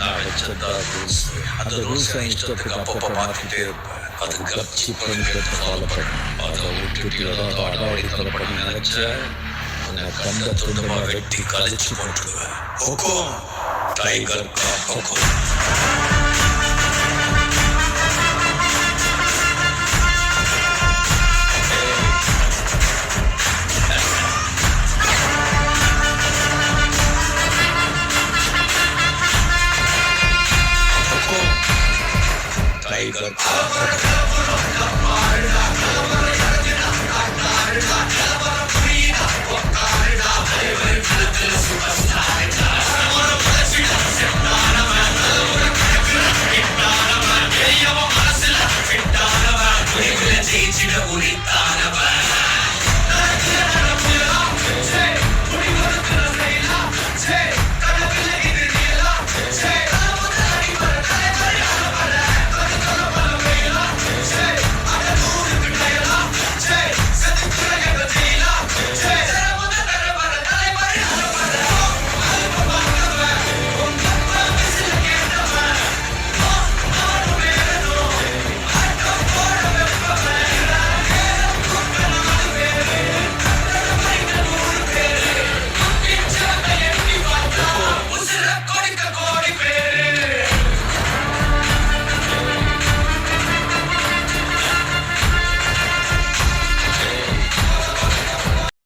நான் வச்சதா ரூல்ஸ். அந்த ரூல்ஸ் என் இஷ்டத்துக்கு அப்பப்போ மாற்றிட்டே இருப்பேன். அது கட்சி பண்ணிக்கிறது ஃபாலோ பண்ண அதை விட்டுட்டு ஏதாவது அடாவடித்தலை பண்ண நினைச்ச உன்னை கண்ட துண்டமா வெட்டி கழிச்சு போட்டுருவேன். ஹொக்கோம் டைகர் கா ஹொக்கோம். टाइगर का